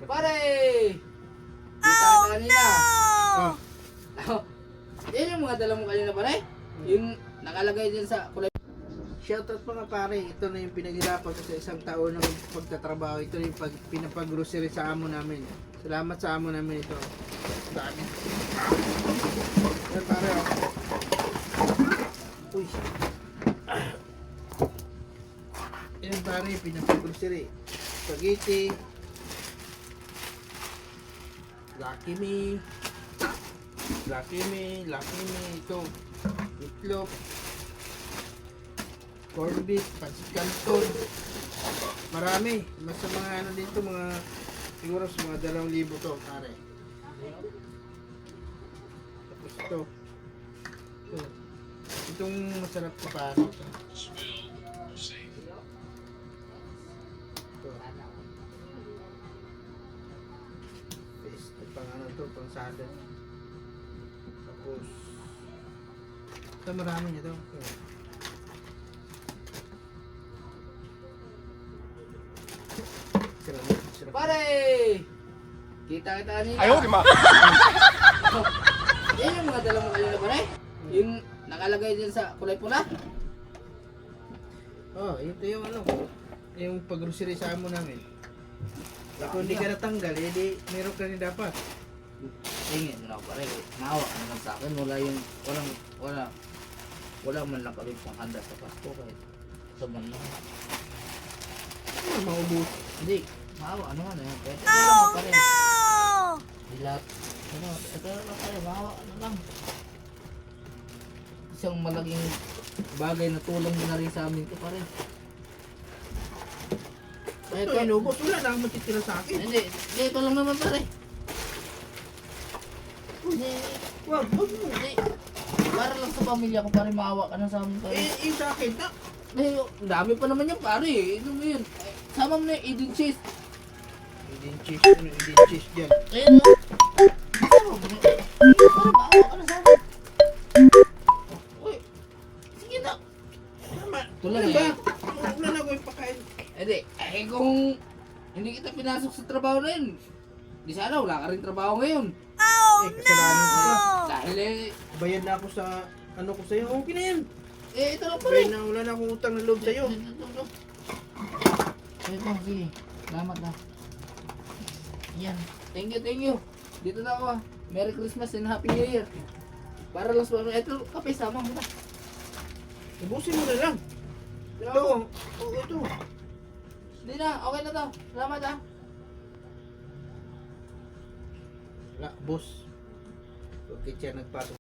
Pare! Kita kita kanina. Oh. Yan yung mga dala mo kanina pare. Yung nakalagay dyan sa kulay. Shoutout mga pare, ito na yung pinaghirapan ko sa isang taon ng pagtatrabaho. Ito yung pinapag-grocery sa amo namin. Salamat sa amo namin ito. Dami. Yan pare oh. Uy. Yan pare, pinapag-grocery. Spaghetti. Lucky Me. Ito. Itlog. Corned beef, pancit canton. Marami. Mas sa mga ano dito, mga siguro sa mga 2,000 to, pare. Tapos ito. Itong masarap na pare. Ito. Ito pang ano to, pang salad. Tapos ito marami nito. Sarap. Pare! Kita kita kanina. Ayaw, di ma. Yan yung mga dala mo kanina pare. Yung nakalagay dyan sa kulay pula. Oh, ito yung ano, yung pag-grocery sa amo namin. Kung hindi ka natanggal, edi meron ka rin dapat. Tingin mo na pare. Maawa ka naman sa akin. Wala man lang kami panghanda sa Pasko kahit sa man lang. Ano, maubos. Hindi. Maawa naman eh. Pwede naman pare. Dilat. Ito lang pare. Maawa lang. Isang malaking bagay na tulong na rin sa amin ito pare. Ito, inubos. Wala na akong matitira sa akin. Hindi. Ito lang naman pare. Hindi. Wag mo. Hindi. Para lang sa pamilya ko pare. Maawa ka na sa amin pare. Yung sa akin, na. Eh, dami pa naman yan pare. Ano mo yun? Sama mo na yung Eden cheese. Eden cheese dyan. Ayun mo. Sama mo na. Para maawa ka na sa amin. Uy. Sige na. Tama. Tuloy Ano eh. ba? Una na ko ipakain. Hindi. Eh kung hindi kita pinasok sa trabaho na yun. Di sana wala ka rin trabaho ngayon. Kasalanan ko pa. Dahil Bayad na ako sa ano ko sa'yo. Okay na yan. ito lang pare. Bayad na, wala na akong utang na loob sa'yo. Sige po, sige. Salamat na. Yan. Thank you. Dito na ako ah. Merry Christmas and Happy New Year. Para lang sa ito, kape sama mo na. Ubusin mo na lang. Ito. Oh, ito. Hindi na, okay na to. Salamat ah. Wala, boss. Okay siya nagpasok.